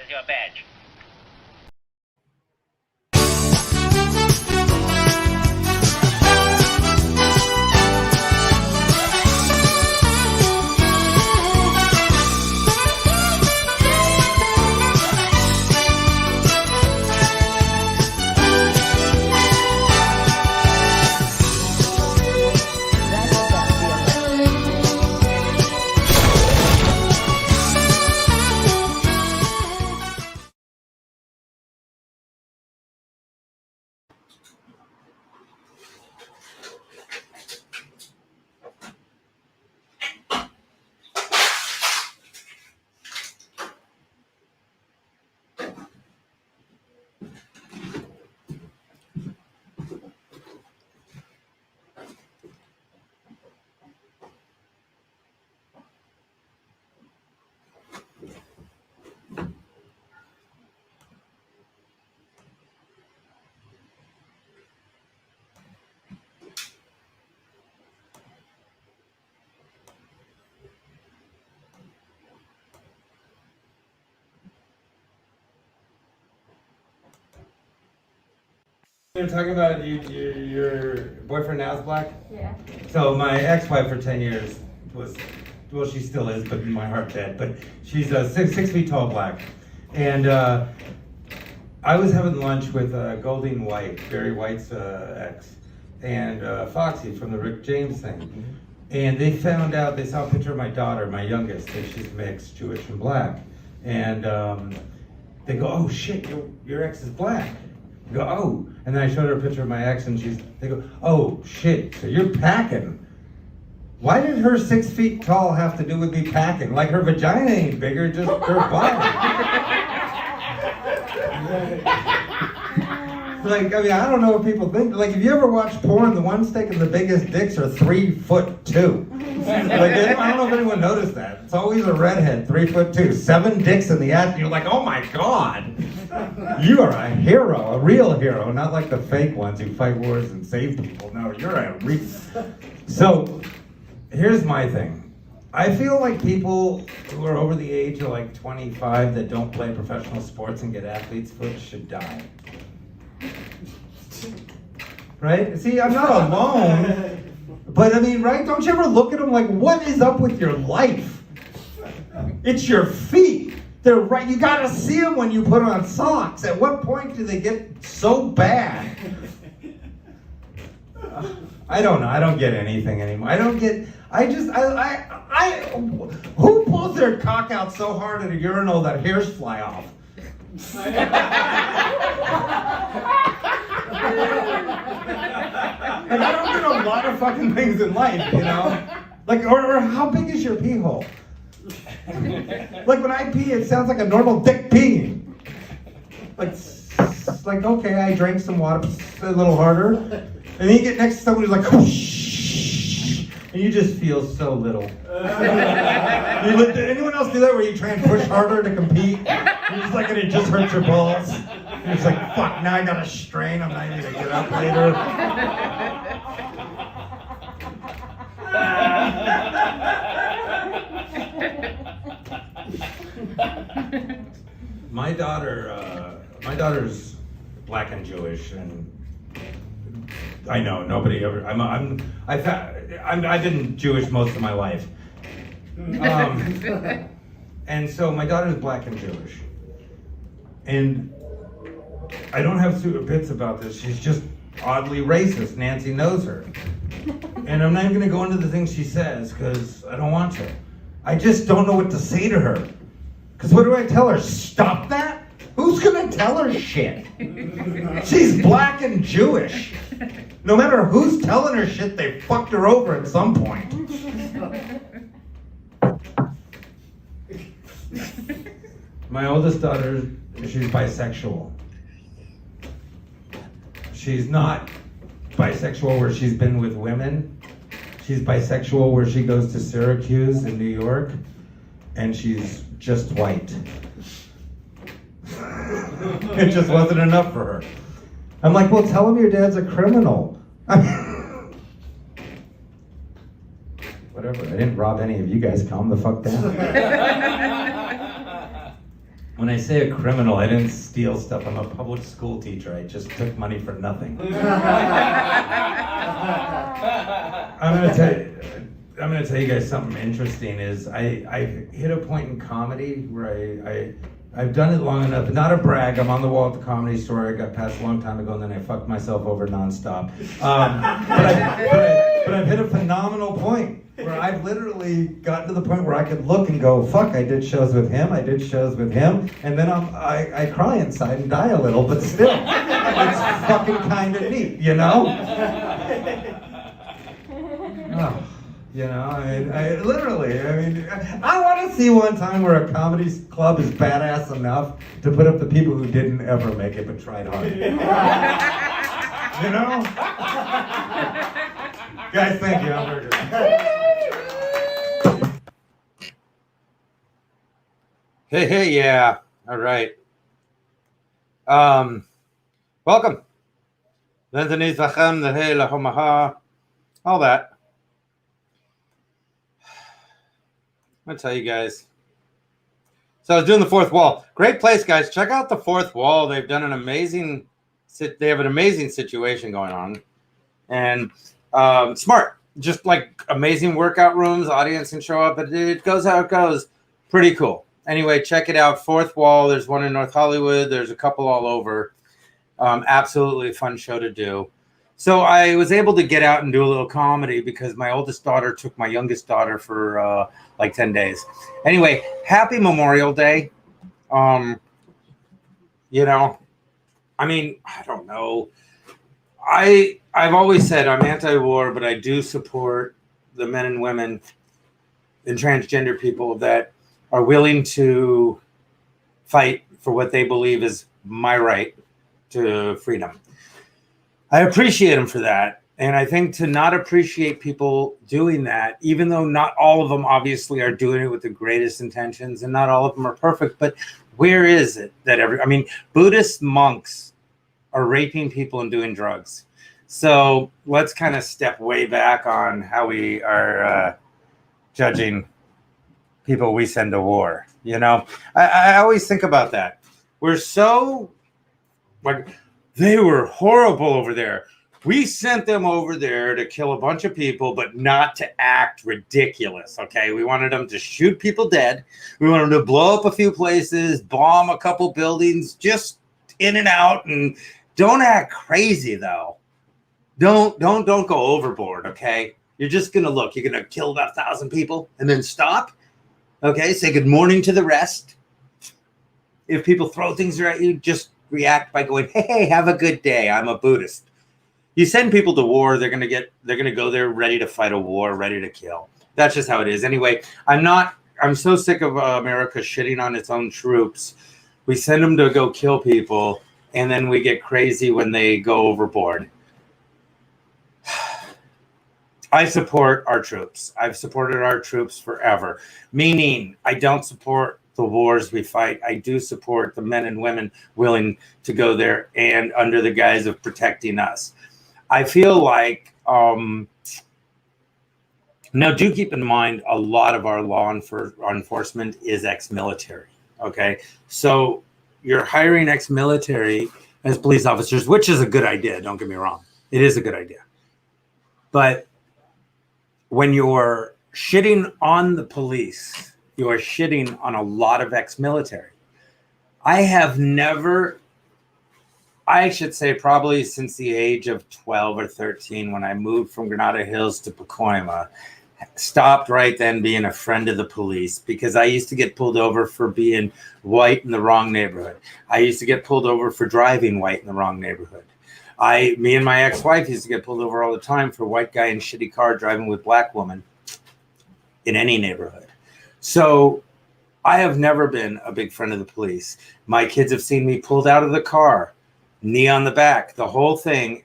as your badge. You're talking about your boyfriend now is black? Yeah. So my ex-wife for 10 years was, well, she still is, but in my heart dead. But she's 6 feet tall black. And I was having lunch with Goldie White, Barry White's ex, and Foxy from the Rick James thing. And they found out, they saw a picture of my daughter, my youngest, and she's mixed, Jewish and black. And they go, oh shit, your ex is black. I go, oh, and then I showed her a picture of my ex, and they go, oh shit, so you're packing. Why did her 6 feet tall have to do with me packing? Like her vagina ain't bigger, just her body. Like, I mean, I don't know what people think. Like, if you ever watch porn, the ones taking the biggest dicks are 3'2". Like, I don't know if anyone noticed that. It's always a redhead, 3'2", 7 dicks in the ass, and you're like, oh my god, you are a hero, a real hero, not like the fake ones who fight wars and save people. No, you're a real. So, here's my thing. I feel like people who are over the age of like 25 that don't play professional sports and get athlete's foot should die. Right? See, I'm not alone. But I mean, right? Don't you ever look at them like, what is up with your life? It's your feet. They're right. You gotta see them when you put on socks. At what point do they get so bad? I don't know. I don't get anything anymore. Who pulls their cock out so hard at a urinal that hairs fly off? Like, I don't get a lot of fucking things in life, you know? Like, or how big is your pee hole? Like, when I pee, it sounds like a normal dick peeing. Like, okay, I drank some water, a little harder. And then you get next to someone who's like, whoosh, and you just feel so little. Did anyone else do that where you try and push harder to compete? You're just like, and it just hurts your balls. And it's like, fuck, now I gotta strain. I'm not even gonna get up later. My daughter's black and Jewish, and I know nobody ever. I've been Jewish most of my life, and so my daughter's black and Jewish, and I don't have super bits about this. She's just oddly racist. Nancy knows her, and I'm not even gonna go into the things she says because I don't want to. I just don't know what to say to her. Because what do I tell her? Stop that? Who's gonna tell her shit? She's black and Jewish. No matter who's telling her shit, they fucked her over at some point. My oldest daughter, she's bisexual. She's not bisexual where she's been with women. She's bisexual where she goes to Syracuse in New York, and she's just white. It just wasn't enough for her. I'm like, well, tell him your dad's a criminal. Whatever, I didn't rob any of you guys. Calm the fuck down. When I say a criminal, I didn't steal stuff. I'm a public school teacher. I just took money for nothing. I'm gonna tell you guys something interesting. Is I hit a point in comedy where I've done it long enough. Not a brag. I'm on the wall at the Comedy Store. I got passed a long time ago, and then I fucked myself over nonstop. But I've hit a phenomenal point where I've literally gotten to the point where I could look and go, fuck, I did shows with him, and then I cry inside and die a little, but still, it's fucking kind of neat, you know? Oh, you know, I want to see one time where a comedy club is badass enough to put up the people who didn't ever make it but tried hard. You know? Guys, thank you. I'm very good. Hey, yeah. All right. Welcome. All that. I'm gonna tell you guys. So I was doing the Fourth Wall. Great place, guys. Check out the Fourth Wall. They've done an amazing. They have an amazing situation going on, and smart. Just like amazing workout rooms. Audience can show up, but it goes how it goes. Pretty cool. Anyway, check it out. Fourth Wall. There's one in North Hollywood. There's a couple all over. Absolutely fun show to do. So I was able to get out and do a little comedy because my oldest daughter took my youngest daughter for like 10 days. Anyway, happy Memorial Day. You know, I mean, I don't know. I've always said I'm anti-war, but I do support the men and women and transgender people that are willing to fight for what they believe is my right to freedom. I appreciate them for that. And I think to not appreciate people doing that, even though not all of them obviously are doing it with the greatest intentions and not all of them are perfect, but where is it that Buddhist monks are raping people and doing drugs. So let's kind of step way back on how we are judging people we send to war. You know, I always think about that. We're so like, they were horrible over there. We sent them over there to kill a bunch of people, but not to act ridiculous, okay? We wanted them to shoot people dead. We wanted them to blow up a few places, bomb a couple buildings, just in and out, and don't act crazy, though. Don't go overboard, okay? You're just going to look. You're going to kill about 1,000 people and then stop, okay? Say good morning to the rest. If people throw things at you, just react by going, hey, have a good day. I'm a Buddhist. You send people to war, they're gonna go there ready to fight a war, ready to kill. That's just how it is. Anyway, I'm so sick of America shitting on its own troops. We send them to go kill people, and then we get crazy when they go overboard. I support our troops. I've supported our troops forever, meaning I don't support the wars we fight. I do support the men and women willing to go there and under the guise of protecting us. I feel like, now do keep in mind, a lot of our law enforcement is ex-military, okay? So you're hiring ex-military as police officers, which is a good idea, don't get me wrong. It is a good idea. But when you're shitting on the police, you are shitting on a lot of ex-military. I should say probably since the age of 12 or 13, when I moved from Granada Hills to Pacoima, stopped right then being a friend of the police, because I used to get pulled over for being white in the wrong neighborhood. I used to get pulled over for driving white in the wrong neighborhood. Me and my ex-wife used to get pulled over all the time for white guy in shitty car driving with black woman in any neighborhood. So I have never been a big friend of the police. My kids have seen me pulled out of the car, knee on the back, the whole thing,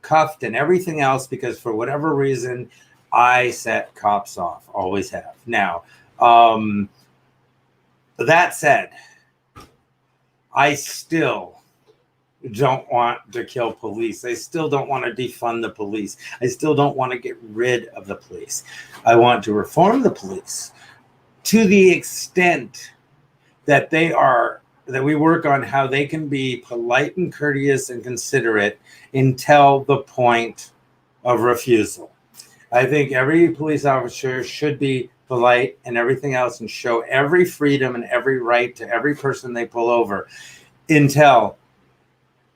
cuffed and everything else, because for whatever reason, I set cops off, always have. Now, that said, I still don't want to kill police. I still don't want to defund the police. I still don't want to get rid of the police. I want to reform the police to the extent that we work on how they can be polite and courteous and considerate until the point of refusal. I think every police officer should be polite and everything else and show every freedom and every right to every person they pull over until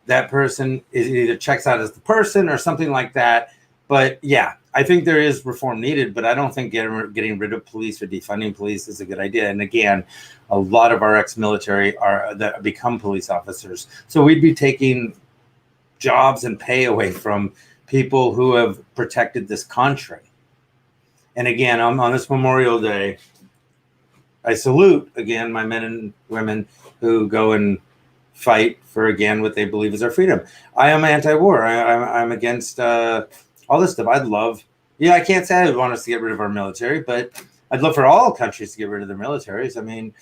that person is either checks out as the person or something like that. But yeah, I think there is reform needed, but I don't think getting rid of police or defunding police is a good idea. And again, a lot of our ex-military are that become police officers. So we'd be taking jobs and pay away from people who have protected this country. And again, on this Memorial Day, I salute again my men and women who go and fight for again what they believe is our freedom. I am anti-war. I'm against all this stuff. I can't say I would want us to get rid of our military, but I'd love for all countries to get rid of their militaries. I mean,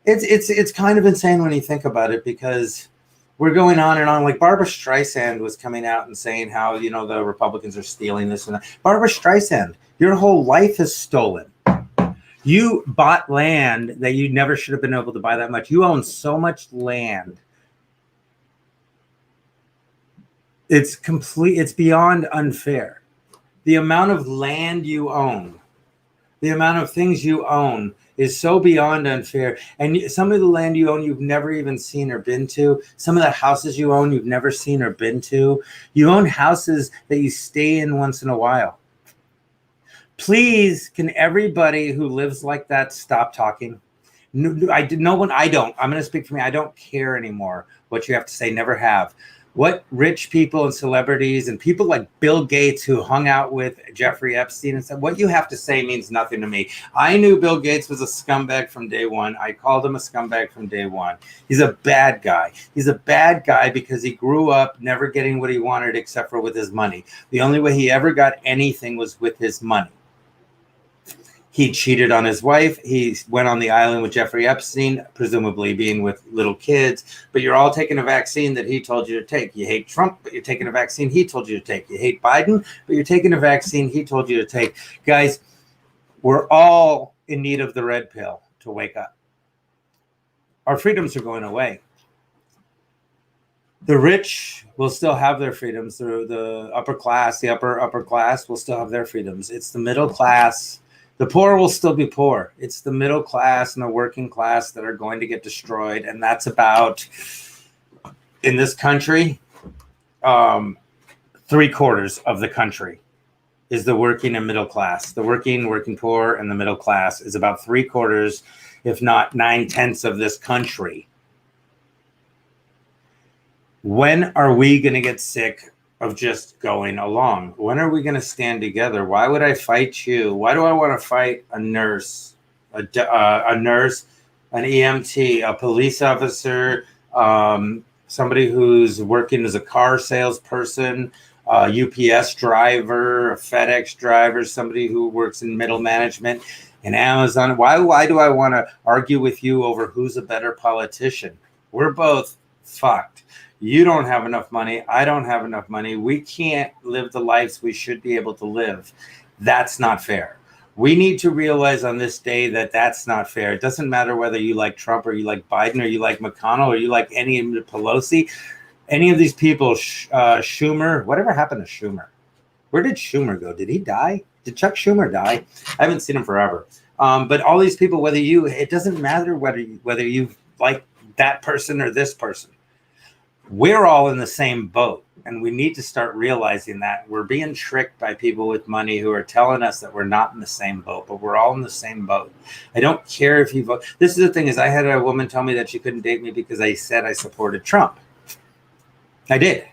it's kind of insane when you think about it, because we're going on and on. Like Barbara Streisand was coming out and saying how, the Republicans are stealing this and that. Barbara Streisand, your whole life is stolen. You bought land that you never should have been able to buy that much. You own so much land. It's beyond unfair. The amount of land you own, the amount of things you own is so beyond unfair. And some of the land you own, you've never even seen or been to. Some of the houses you own, you've never seen or been to. You own houses that you stay in once in a while. Please, can everybody who lives like that stop talking? I don't. I'm going to speak for me. I don't care anymore what you have to say. Never have. What rich people and celebrities and people like Bill Gates who hung out with Jeffrey Epstein and said, what you have to say means nothing to me. I knew Bill Gates was a scumbag from day one. I called him a scumbag from day one. He's a bad guy. He's a bad guy because he grew up never getting what he wanted except for with his money. The only way he ever got anything was with his money. He cheated on his wife. He went on the island with Jeffrey Epstein, presumably being with little kids. But you're all taking a vaccine that he told you to take. You hate Trump, but you're taking a vaccine he told you to take. You hate Biden, but you're taking a vaccine he told you to take. Guys, we're all in need of the red pill to wake up. Our freedoms are going away. The rich will still have their freedoms. The upper class, the upper class will still have their freedoms. It's the middle class. The poor will still be poor. It's the middle class and the working class that are going to get destroyed. And that's about, in this country, 3/4 of the country is the working and middle class. The working poor, and the middle class is about 3/4, if not 9/10 of this country. When are we going to get sick of just going along? When are we going to stand together? Why would I fight you? Why do I want to fight a nurse, a nurse, an EMT, a police officer, somebody who's working as a car salesperson, a UPS driver, a FedEx driver, somebody who works in middle management in Amazon? Why do I want to argue with you over who's a better politician? We're both fucked. You don't have enough money. I don't have enough money. We can't live the lives we should be able to live. That's not fair. We need to realize on this day that that's not fair. It doesn't matter whether you like Trump or you like Biden or you like McConnell or you like any of the Pelosi, any of these people, Schumer. Whatever happened to Schumer? Where did Schumer go? Did he die? Did Chuck Schumer die? I haven't seen him forever. But all these people, it doesn't matter whether you like that person or this person. We're all in the same boat, and we need to start realizing that we're being tricked by people with money who are telling us that we're not in the same boat, but we're all in the same boat. I don't care if you vote. This is the thing, is I had a woman tell me that she couldn't date me because I said I supported Trump. I did.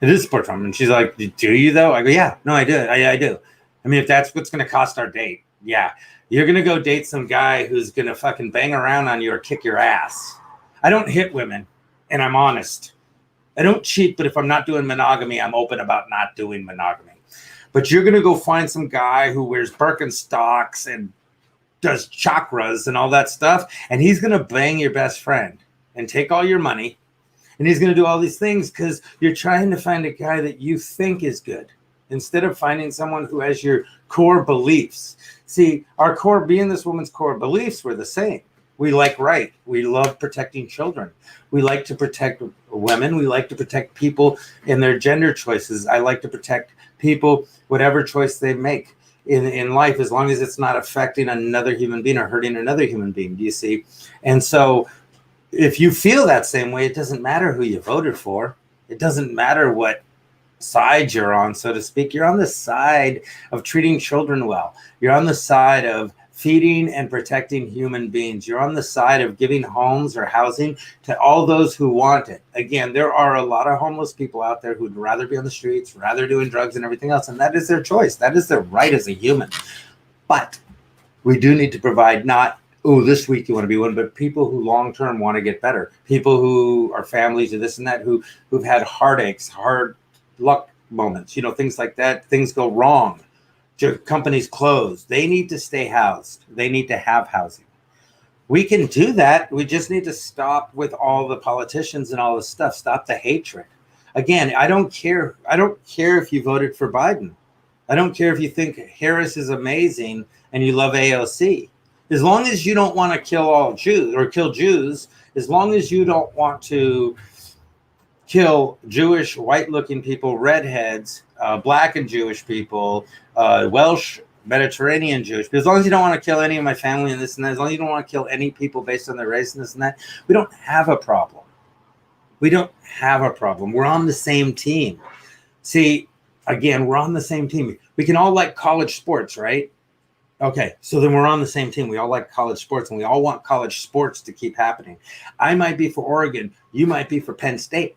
I did support Trump. And she's like, do you though? I go, yeah, no, I did. I do. I mean, if that's what's going to cost our date, yeah. You're going to go date some guy who's going to fucking bang around on you or kick your ass. I don't hit women, and I'm honest. I don't cheat, but if I'm not doing monogamy, I'm open about not doing monogamy. But you're going to go find some guy who wears Birkenstocks and does chakras and all that stuff, and he's going to bang your best friend and take all your money, and he's going to do all these things because you're trying to find a guy that you think is good instead of finding someone who has your core beliefs. See, me and this woman's core beliefs were the same. We like right. We love protecting children. We like to protect women. We like to protect people in their gender choices. I like to protect people, whatever choice they make in life, as long as it's not affecting another human being or hurting another human being. Do you see? And so if you feel that same way, it doesn't matter who you voted for. It doesn't matter what side you're on, so to speak. You're on the side of treating children well. You're on the side of feeding and protecting human beings. You're on the side of giving homes or housing to all those who want it. Again, there are a lot of homeless people out there who'd rather be on the streets, rather doing drugs and everything else, and that is their choice. That is their right as a human. But we do need to provide not, oh, this week you want to be one, but people who long-term want to get better. People who are families of this and that, who've had heartaches, hard luck moments, things like that. Things go wrong. Companies close. They need to stay housed. They need to have housing. We can do that. We just need to stop with all the politicians and all this stuff. Stop the hatred. Again, I don't care. I don't care if you voted for Biden. I don't care if you think Harris is amazing and you love AOC. As long as you don't want to kill all Jews or kill Jews, as long as you don't want to kill Jewish, white-looking people, redheads, black and Jewish people, Welsh, Mediterranean Jewish people, as long as you don't want to kill any of my family and this and that, as long as you don't want to kill any people based on their race and this and that, we don't have a problem. We don't have a problem. We're on the same team. See, again, we're on the same team. We can all like college sports, right? Okay, so then we're on the same team. We all like college sports, and we all want college sports to keep happening. I might be for Oregon. You might be for Penn State.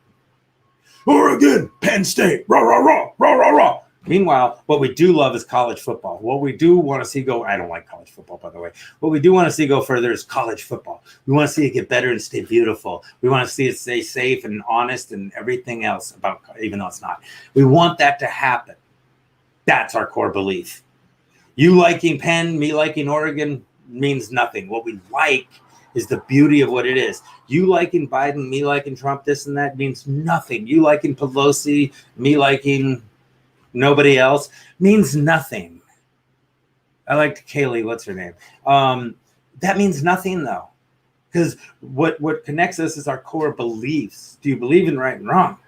Oregon, Penn State, rah, rah, rah, rah, rah, rah. Meanwhile, what we do love is college football. What we do want to see go, I don't like college football, by the way. What we do want to see go further is college football. We want to see it get better and stay beautiful. We want to see it stay safe and honest and everything else about, even though it's not. We want that to happen. That's our core belief. You liking Penn, me liking Oregon means nothing. What we like is the beauty of what it is. You liking Biden, me liking Trump, this and that means nothing. You liking Pelosi, me liking nobody else means nothing. I liked Kaylee, what's her name? That means nothing though. Because what connects us is our core beliefs. Do you believe in right and wrong?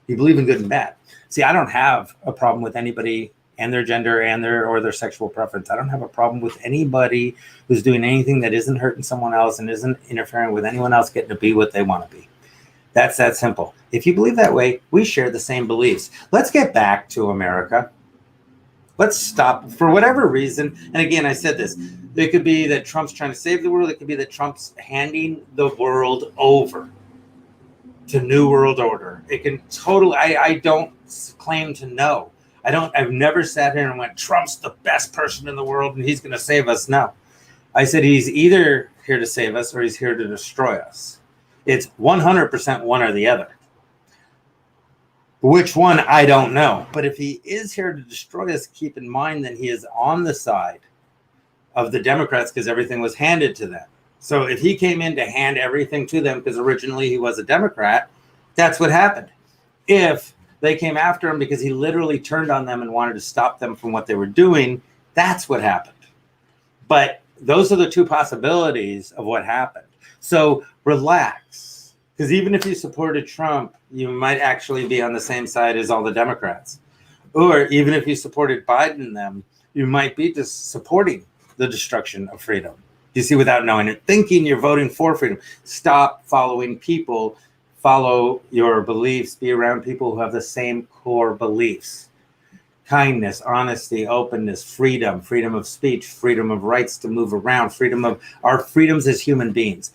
Do you believe in good and bad? See, I don't have a problem with anybody and their gender and their sexual preference. I don't have a problem with anybody who's doing anything that isn't hurting someone else and isn't interfering with anyone else getting to be what they want to be. That's that simple. If you believe that way, we share the same beliefs. Let's get back to America. Let's stop for whatever reason. And again, I said this. It could be that Trump's trying to save the world. It could be that Trump's handing the world over to New World Order. It can totally, I don't claim to know. I've never sat here and went, Trump's the best person in the world and he's going to save us. No. I said he's either here to save us or he's here to destroy us. It's 100% one or the other. Which one, I don't know. But if he is here to destroy us, keep in mind that he is on the side of the Democrats because everything was handed to them. So if he came in to hand everything to them because originally he was a Democrat, that's what happened. If they came after him because he literally turned on them and wanted to stop them from what they were doing, that's what happened. But those are the two possibilities of what happened. So relax, because even if you supported Trump, you might actually be on the same side as all the Democrats. Or even if you supported Biden and them, you might be just supporting the destruction of freedom. You see, without knowing it, thinking you're voting for freedom. Stop following people. Follow your beliefs. Be around people who have the same core beliefs. Kindness, honesty, openness, freedom, freedom of speech, freedom of rights to move around, freedom of our freedoms as human beings.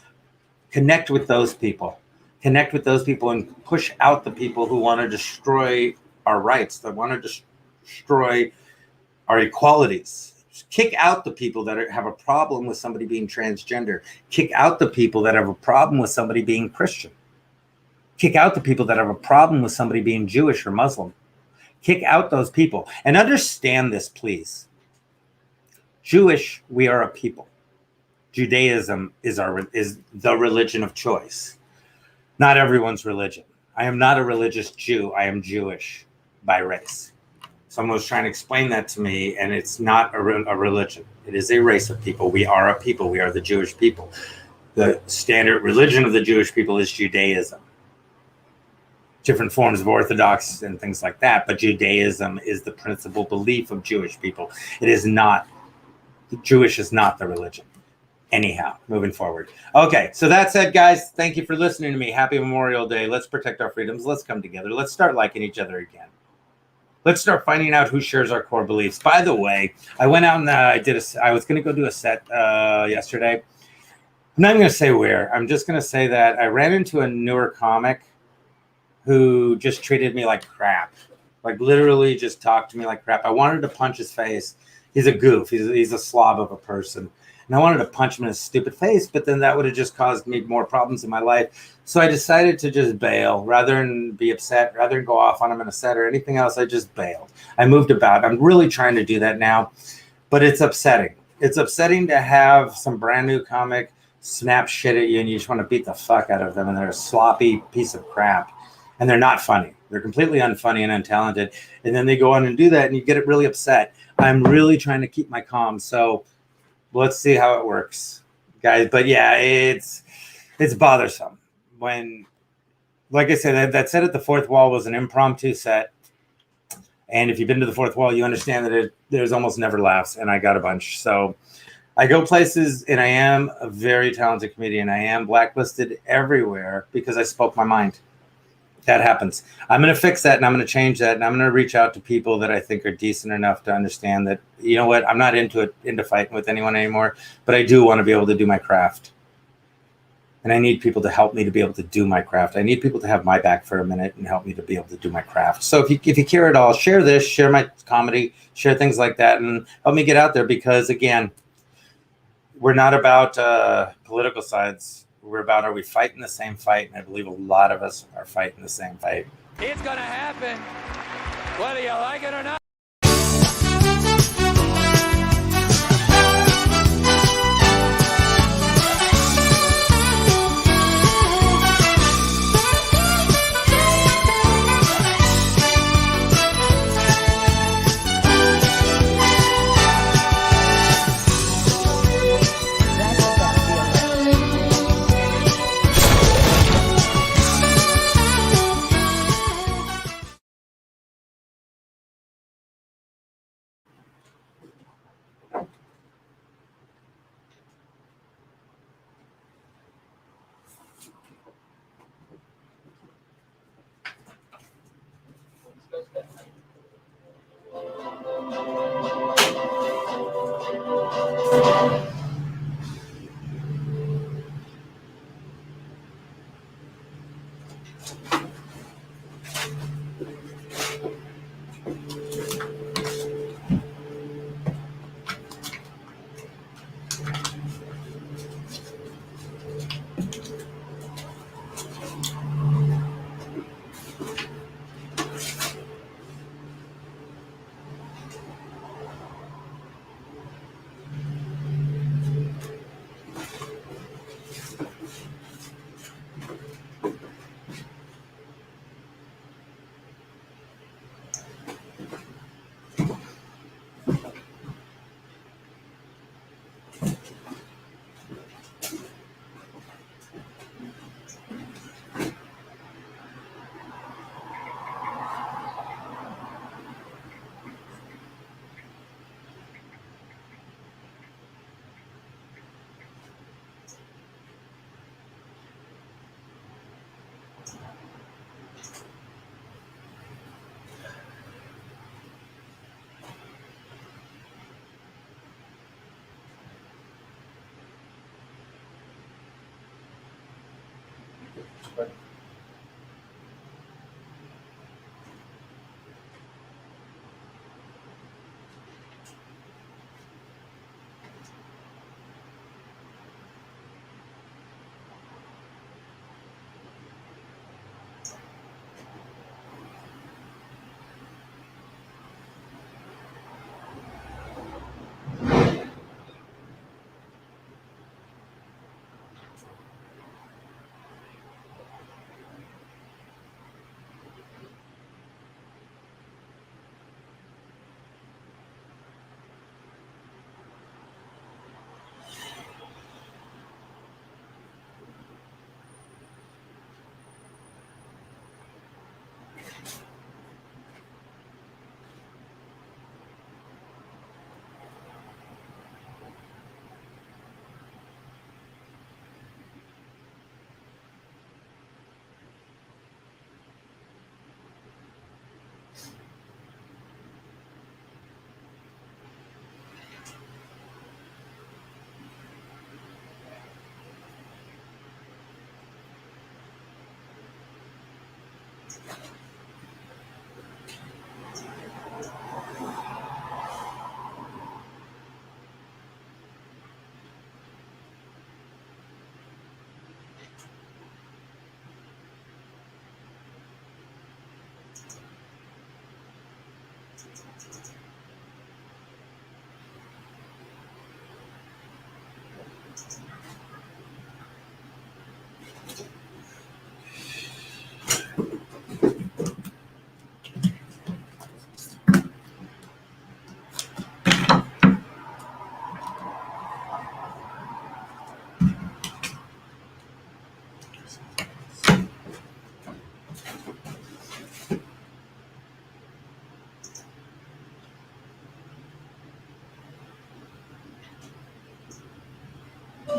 Connect with those people. Connect with those people and push out the people who want to destroy our rights, that want to destroy our equalities. Kick out the people that have a problem with somebody being transgender. Kick out the people that have a problem with somebody being Christian. Kick out the people that have a problem with somebody being Jewish or Muslim. Kick out those people. And understand this, please. Jewish, we are a people. Judaism is the religion of choice. Not everyone's religion. I am not a religious Jew. I am Jewish by race. Someone was trying to explain that to me, and it's not a religion. It is a race of people. We are a people. We are the Jewish people. The standard religion of the Jewish people is Judaism. Different forms of Orthodox and things like that, but Judaism is the principal belief of Jewish people. It is not, Jewish is not the religion. Anyhow, moving forward. Okay, so that said, guys, thank you for listening to me. Happy Memorial Day. Let's protect our freedoms. Let's come together. Let's start liking each other again. Let's start finding out who shares our core beliefs. By the way, I went out and I was going to go do a set yesterday. I'm not even going to say where. I'm just going to say that I ran into a newer comic who just treated me like crap. Like literally just talked to me like crap. I wanted to punch his face. He's a goof. He's a slob of a person. And I wanted to punch him in his stupid face, but then that would have just caused me more problems in my life. So I decided to just bail rather than be upset, rather than go off on him in a set or anything else. I just bailed. I moved about. I'm really trying to do that now, but it's upsetting. It's upsetting to have some brand new comic snap shit at you and you just want to beat the fuck out of them and they're a sloppy piece of crap and they're not funny. They're completely unfunny and untalented. And then they go on and do that and you get really upset. I'm really trying to keep my calm. So let's see how it works, guys. But yeah, it's bothersome when, like I said, that set at the Fourth Wall was an impromptu set. And if you've been to the Fourth Wall, you understand that there's almost never laughs, and I got a bunch. So I go places, and I am a very talented comedian. I am blacklisted everywhere because I spoke my mind. That happens. I'm going to fix that and I'm going to change that. And I'm going to reach out to people that I think are decent enough to understand that, you know what, I'm not into fighting with anyone anymore, but I do want to be able to do my craft. And I need people to help me to be able to do my craft. I need people to have my back for a minute and help me to be able to do my craft. So if you care at all, share this, share my comedy, share things like that, and help me get out there because, again, we're not about political sides. We're about, are we fighting the same fight? And I believe a lot of us are fighting the same fight. It's going to happen, whether you like it or not.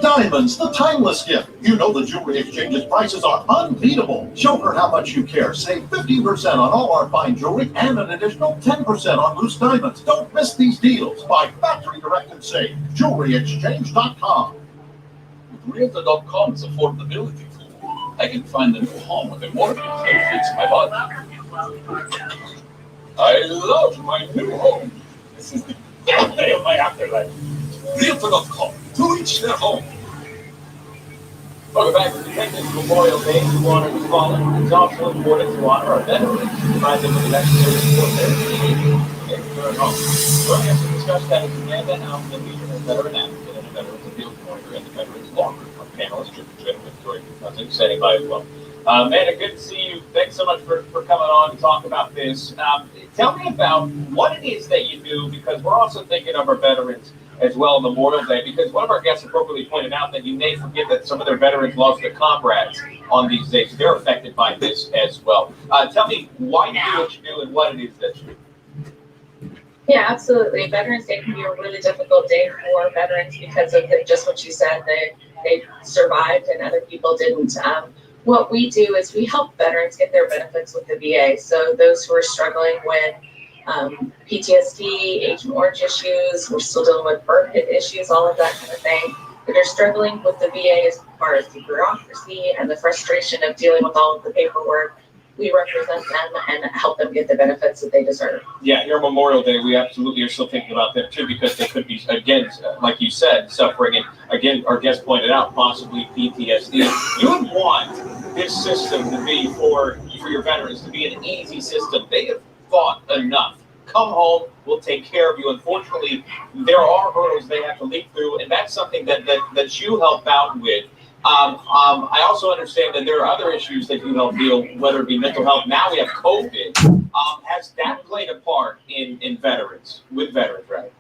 Diamonds, the timeless gift. You know the Jewelry Exchange's prices are unbeatable. Show her how much you care. Save 15% on all our fine jewelry and an additional 10% on loose diamonds. Don't miss these deals. Buy factory direct and save. JewelryExchange.com. With Realtor.com's affordability tool, I can find a new home with a mortgage that fits my budget. I love my new home. This is the best day of my afterlife. Realtor.com, to each their home. Welcome back to Independence Memorial Day. We honor the fallen. It's also important to honor our veterans, provide them with the necessary support they need to home. Joining us to discuss that is Amanda Alvin, a veteran advocate and a Veterans Appeals Lawyer and the Veterans Law Group. Our panelists, Jim Schmidt and Victoria Cousins, standing by as well. Amanda, good to see you. Thanks so much for coming on to talk about this. Tell me about what it is that you do, because we're also thinking of our veterans as well on Memorial Day, because one of our guests appropriately pointed out that you may forget that some of their veterans lost their comrades on these days. They're affected by this as well. Tell me why you do what you do and what it is that you do. Yeah, absolutely. Veterans Day can be a really difficult day for veterans because of just what you said. They survived and other people didn't. What we do is we help veterans get their benefits with the VA. So those who are struggling with PTSD, Agent Orange issues, we're still dealing with birth issues, all of that kind of thing. That are struggling with the VA as far as the bureaucracy and the frustration of dealing with all of the paperwork. We represent them and help them get the benefits that they deserve. Yeah, your Memorial Day, we absolutely are still thinking about them too, because they could be, again, like you said, suffering. And again, our guest pointed out, possibly PTSD. You would want this system to be for your veterans to be an easy system. They have fought enough. Come home, we'll take care of you. Unfortunately, there are hurdles they have to leap through, and that's something that you help out with. I also understand that there are other issues that you help deal, whether it be mental health. Now we have COVID. Has that played a part in veterans, right?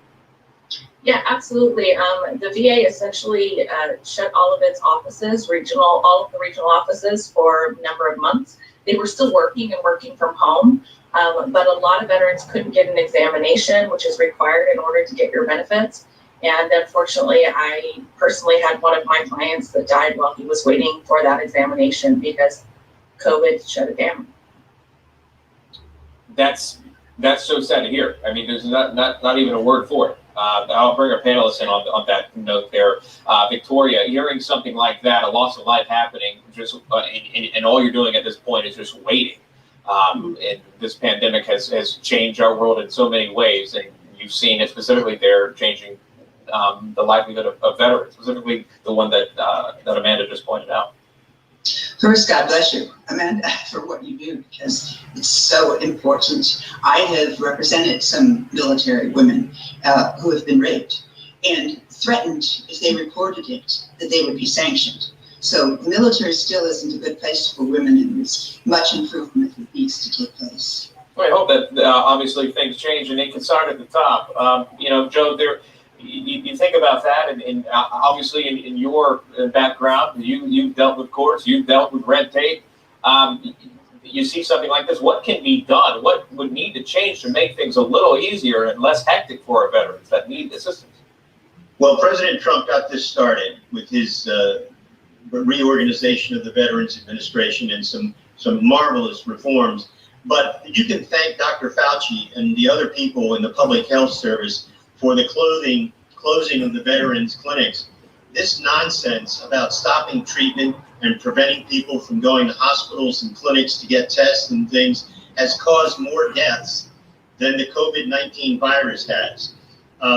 Yeah, absolutely. The VA essentially shut all of its offices, all of the regional offices for a number of months. They were still working and working from home. But a lot of veterans couldn't get an examination, which is required in order to get your benefits. And unfortunately, I personally had one of my clients that died while he was waiting for that examination because COVID shut it down. That's so sad to hear. I mean, there's not even a word for it. I'll bring our panelists in on that note there. Victoria, hearing something like that, a loss of life happening, just and all you're doing at this point is just waiting. And this pandemic has changed our world in so many ways, and you've seen it specifically there changing the livelihood of veterans, specifically the one that Amanda just pointed out. First, God bless you, Amanda, for what you do, because it's so important. I have represented some military women who have been raped and threatened, if they reported it, that they would be sanctioned. So the military still isn't a good place for women, and there's much improvement that needs to take place. Well, I hope that obviously things change, and they can start at the top. Joe, you think about that, and obviously in your background, you've dealt with courts, you've dealt with red tape. You see something like this, what can be done? What would need to change to make things a little easier and less hectic for our veterans that need assistance? Well, President Trump got this started with his reorganization of the Veterans Administration and some marvelous reforms. But you can thank Dr. Fauci and the other people in the public health service for the closing of the veterans clinics. This nonsense about stopping treatment and preventing people from going to hospitals and clinics to get tests and things has caused more deaths than the COVID-19 virus has.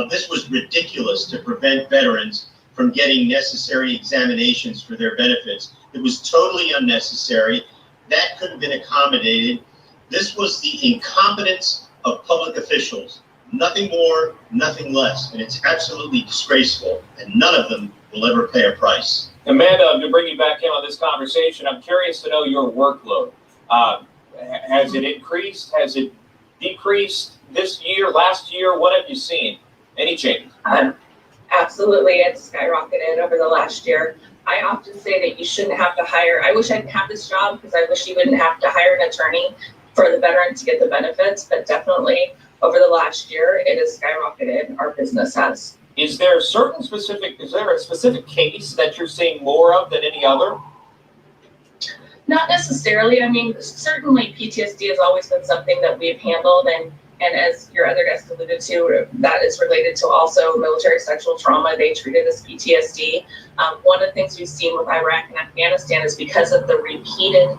This was ridiculous to prevent veterans from getting necessary examinations for their benefits. It was totally unnecessary. That could have been accommodated. This was the incompetence of public officials. Nothing more, nothing less. And it's absolutely disgraceful. And none of them will ever pay a price. Amanda, to bring you back in on this conversation, I'm curious to know your workload. Has it increased? Has it decreased this year, last year? What have you seen? Any changes? Absolutely, it's skyrocketed over the last year. I often say that you shouldn't have to hire. I wish I didn't have this job because I wish you wouldn't have to hire an attorney for the veteran to get the benefits. But definitely over the last year, it has skyrocketed. Our business has. Is there a specific case that you're seeing more of than any other? Not necessarily. I mean, certainly PTSD has always been something that we've handled, and as your other guest alluded to, that is related to also military sexual trauma. They treat it as PTSD. One of the things we've seen with Iraq and Afghanistan is because of the repeated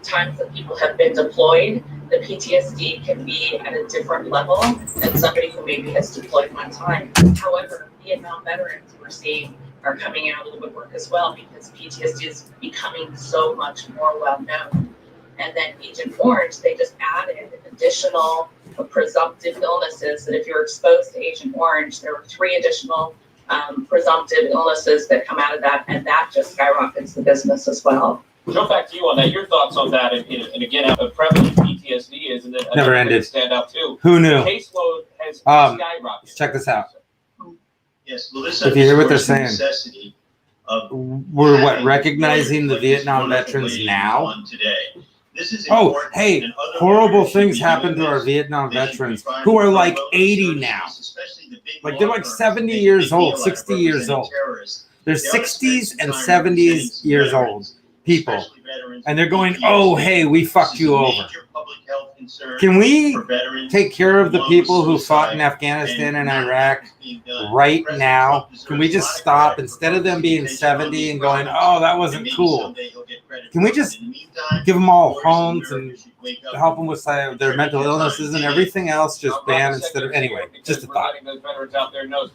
times that people have been deployed, the PTSD can be at a different level than somebody who maybe has deployed one time. However, Vietnam veterans we're seeing are coming out of the woodwork as well because PTSD is becoming so much more well known. And then Agent Orange, they just added additional presumptive illnesses that if you're exposed to Agent Orange, there were 3 additional presumptive illnesses that come out of that, and that just skyrockets the business as well. We'll jump back to you on that. Your thoughts on that, and again, how prevalent PTSD is, and then Never ended. Stand out too. Who knew? The caseload has skyrocketed. Check this out. Yes, well, this If you hear what they're underscores the saying. necessity of We're having recognizing the like this Vietnam wonderful veterans lady now. on today. This is Oh, important, hey, and other horrible lawyers should things be happen doing to our this. Vietnam They should be veterans finding who are like remote 80 services, now. especially the big Like they're law like firms 70 that make a years big old, deal out of 60 years representing old. terrorists. They're They ought to spend 60s some and time 70s representing years old veterans, people. especially veterans And they're with going, PTSD. oh, hey, we fucked This you is a over. major public health concern Can we for veterans, take care of the along with people who fought in suicide, Afghanistan and not Iraq being done. right President now? Trump deserves Can we a just lot of stop credit instead for of them being focusing attention on 70 these and going, problems. oh, that And wasn't maybe cool? someday he'll get credit Can we for it. just In the meantime, give them all lawyers in homes America and should wake up help them with their mental illnesses and everything else just Rob ban Secretary, instead of anyway? because Just a we're thought. letting those veterans out there know.